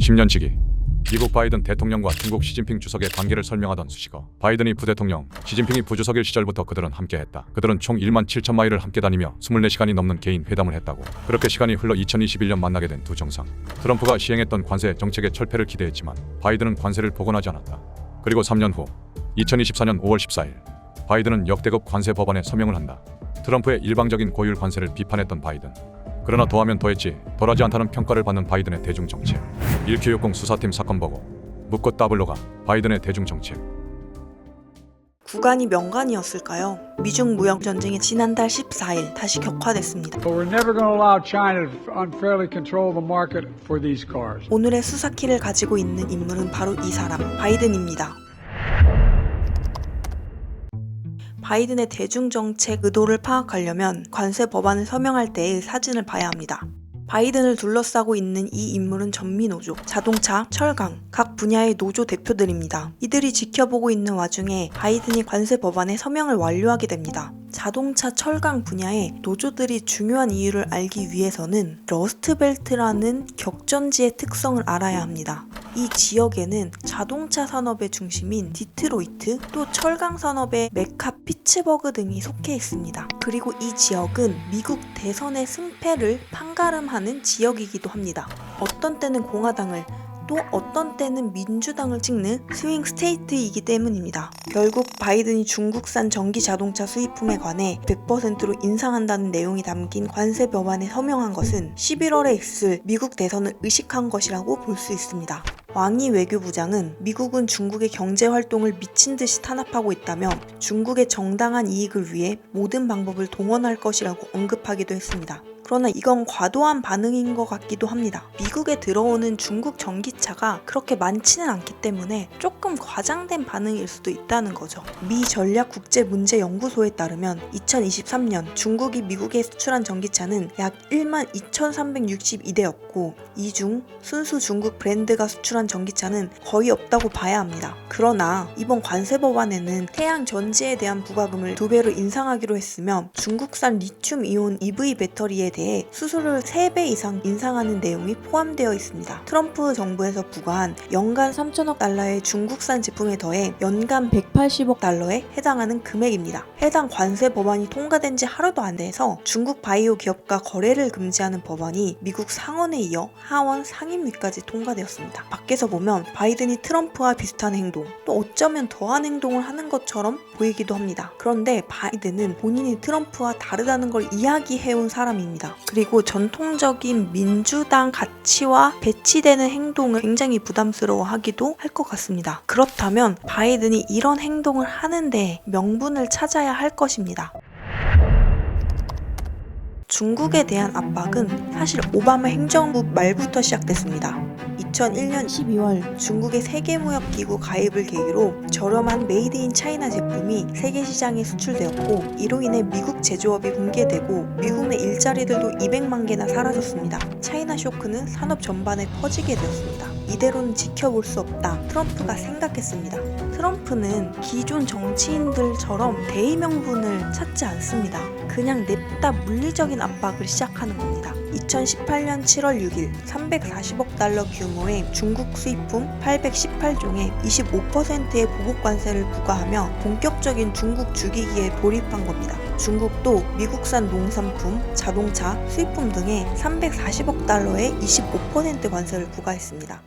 10년치기. 미국 바이든 대통령과 중국 시진핑 주석의 관계를 설명하던 수식어. 바이든이 부대통령, 시진핑이 부주석일 시절부터 그들은 함께했다. 그들은 총 1만 7천 마일을 함께 다니며 24시간이 넘는 개인 회담을 했다고. 그렇게 시간이 흘러 2021년 만나게 된 두 정상. 트럼프가 시행했던 관세 정책의 철폐를 기대했지만 바이든은 관세를 복원하지 않았다. 그리고 3년 후 2024년 5월 14일 바이든은 역대급 관세 법안에 서명을 한다. 트럼프의 일방적인 고율 관세를 비판했던 바이든. 그러나 더하면 더했지 덜하지 않다는 평가를 받는 바이든의 대중정책. 1Q60 수사팀 사건 보고 묻고 따블로가 바이든의 대중정책. 구간이 명간이었을까요? 미중 무역 전쟁이 지난달 14일 다시 격화됐습니다. But we're never going to allow China to unfairly control the market for these cars. 오늘의 수사키를 가지고 있는 인물은 바로 이 사람, 바이든입니다. 바이든의 대중정책 의도를 파악하려면 관세 법안을 서명할 때의 사진을 봐야 합니다. 바이든을 둘러싸고 있는 이 인물은 전미노조, 자동차, 철강, 각 분야의 노조 대표들입니다. 이들이 지켜보고 있는 와중에 바이든이 관세 법안에 서명을 완료하게 됩니다. 자동차, 철강 분야의 노조들이 중요한 이유를 알기 위해서는 러스트벨트라는 격전지의 특성을 알아야 합니다. 이 지역에는 자동차 산업의 중심인 디트로이트, 또 철강 산업의 메카 피츠버그 등이 속해 있습니다. 그리고 이 지역은 미국 대선의 승패를 판가름하는 지역이기도 합니다. 어떤 때는 공화당을, 또 어떤 때는 민주당을 찍는 스윙 스테이트이기 때문입니다. 결국 바이든이 중국산 전기 자동차 수입품에 관해 100%로 인상한다는 내용이 담긴 관세 법안에 서명한 것은 11월에 있을 미국 대선을 의식한 것이라고 볼 수 있습니다. 왕이 외교부장은 미국은 중국의 경제 활동을 미친 듯이 탄압하고 있다며 중국의 정당한 이익을 위해 모든 방법을 동원할 것이라고 언급하기도 했습니다. 그러나 이건 과도한 반응인 것 같기도 합니다. 미국에 들어오는 중국 전기차가 그렇게 많지는 않기 때문에 조금 과장된 반응일 수도 있다는 거죠. 미 전략국제문제연구소에 따르면 2023년 중국이 미국에 수출한 전기차는 약 1만 2,362대였고 이 중 순수 중국 브랜드가 수출한 전기차는 거의 없다고 봐야 합니다. 그러나 이번 관세 법안에는 태양 전지에 대한 부과금을 2배로 인상하기로 했으며 중국산 리튬이온 EV 배터리에 대해 수수료를 3배 이상 인상하는 내용이 포함되어 있습니다. 트럼프 정부에서 부과한 연간 3천억 달러의 중국산 제품에 더해 연간 180억 달러에 해당하는 금액입니다. 해당 관세 법안이 통과된 지 하루도 안 돼서 중국 바이오 기업과 거래를 금지하는 법안이 미국 상원에 이어 하원 상임위까지 통과되었습니다. 밖에서 보면 바이든이 트럼프와 비슷한 행동, 또 어쩌면 더한 행동을 하는 것처럼 보이기도 합니다. 그런데 바이든은 본인이 트럼프와 다르다는 걸 이야기해온 사람입니다. 그리고 전통적인 민주당 가치와 배치되는 행동을 굉장히 부담스러워하기도 할 것 같습니다. 그렇다면 바이든이 이런 행동을 하는데 명분을 찾아야 할 것입니다. 중국에 대한 압박은 사실 오바마 행정부 말부터 시작됐습니다. 2001년 12월 중국의 세계무역기구 가입을 계기로 저렴한 메이드 인 차이나 제품이 세계 시장에 수출되었고 이로 인해 미국 제조업이 붕괴되고 미국 내 일자리들도 200만 개나 사라졌습니다. 차이나 쇼크는 산업 전반에 퍼지게 되었습니다. 이대로는 지켜볼 수 없다. 트럼프가 생각했습니다. 트럼프는 기존 정치인들처럼 대의 명분을 찾지 않습니다. 그냥 냅다 물리적인 압박을 시작하는 겁니다. 2018년 7월 6일 340억 달러 규모의 중국 수입품 818종에 25%의 보복관세를 부과하며 본격적인 중국 죽이기에 돌입한 겁니다. 중국도 미국산 농산품, 자동차, 수입품 등에 340억 달러의 25% 관세를 부과했습니다.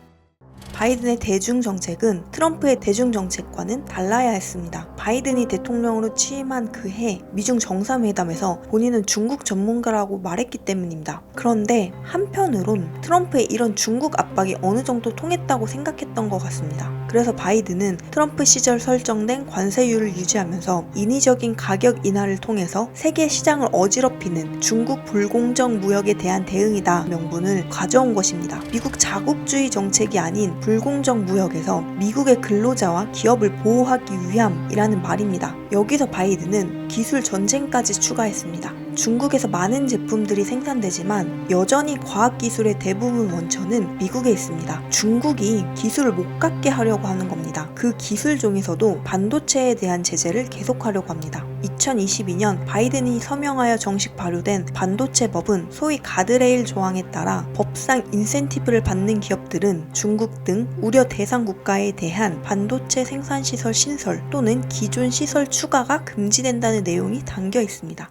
바이든의 대중정책은 트럼프의 대중정책과는 달라야 했습니다. 바이든이 대통령으로 취임한 그해 미중 정상회담에서 본인은 중국 전문가라고 말했기 때문입니다. 그런데 한편으론 트럼프의 이런 중국 압박이 어느 정도 통했다고 생각했던 것 같습니다. 그래서 바이든은 트럼프 시절 설정된 관세율을 유지하면서 인위적인 가격 인하를 통해서 세계 시장을 어지럽히는 중국 불공정 무역에 대한 대응이다 명분을 가져온 것입니다. 미국 자국주의 정책이 아닌 불공정 무역에서 미국의 근로자와 기업을 보호하기 위함이라는 말입니다. 여기서 바이든은 기술 전쟁까지 추가했습니다. 중국에서 많은 제품들이 생산되지만 여전히 과학기술의 대부분 원천은 미국에 있습니다. 중국이 기술을 못 갖게 하려고 하는 겁니다. 그 기술 중에서도 반도체에 대한 제재를 계속하려고 합니다. 2022년 바이든이 서명하여 정식 발효된 반도체법은 소위 가드레일 조항에 따라 법상 인센티브를 받는 기업들은 중국 등 우려 대상 국가에 대한 반도체 생산시설 신설 또는 기존 시설 추가가 금지된다는 내용이 담겨 있습니다.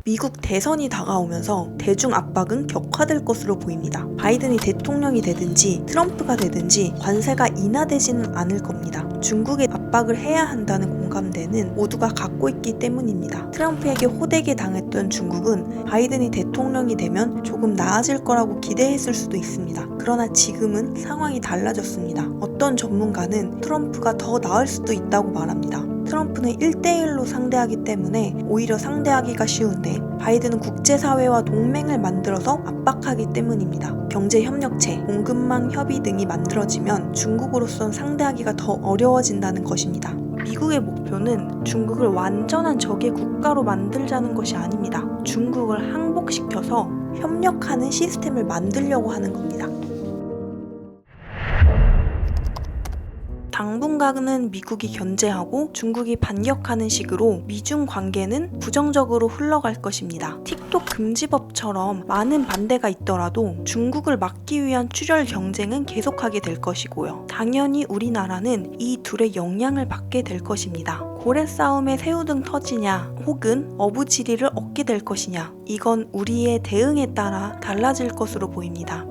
미국 대선이 다가오면서 대중 압박은 격화될 것으로 보입니다. 바이든이 대통령이 되든지 트럼프가 되든지 관세가 인하되지는 않을 겁니다. 중국에 압박을 해야 한다는 공감대는 모두가 갖고 있기 때문입니다. 트럼프에게 호되게 당했던 중국은 바이든이 대통령이 되면 조금 나아질 거라고 기대했을 수도 있습니다. 그러나 지금은 상황이 달라졌습니다. 어떤 전문가는 트럼프가 더 나을 수도 있다고 말합니다. 트럼프는 1대1로 상대하기 때문에 오히려 상대하기가 쉬운데 바이든은 국제사회와 동맹을 만들어서 압박하기 때문입니다. 경제협력체, 공급망 협의 등이 만들어지면 중국으로선 상대하기가 더 어려워진다는 것입니다. 미국의 목표는 중국을 완전한 적의 국가로 만들자는 것이 아닙니다. 중국을 항복시켜서 협력하는 시스템을 만들려고 하는 겁니다. 당분간은 미국이 견제하고 중국이 반격하는 식으로 미중 관계는 부정적으로 흘러갈 것입니다. 틱톡 금지법처럼 많은 반대가 있더라도 중국을 막기 위한 출혈 경쟁은 계속하게 될 것이고요. 당연히 우리나라는 이 둘의 영향을 받게 될 것입니다. 고래 싸움에 새우등 터지냐 혹은 어부지리를 얻게 될 것이냐 이건 우리의 대응에 따라 달라질 것으로 보입니다.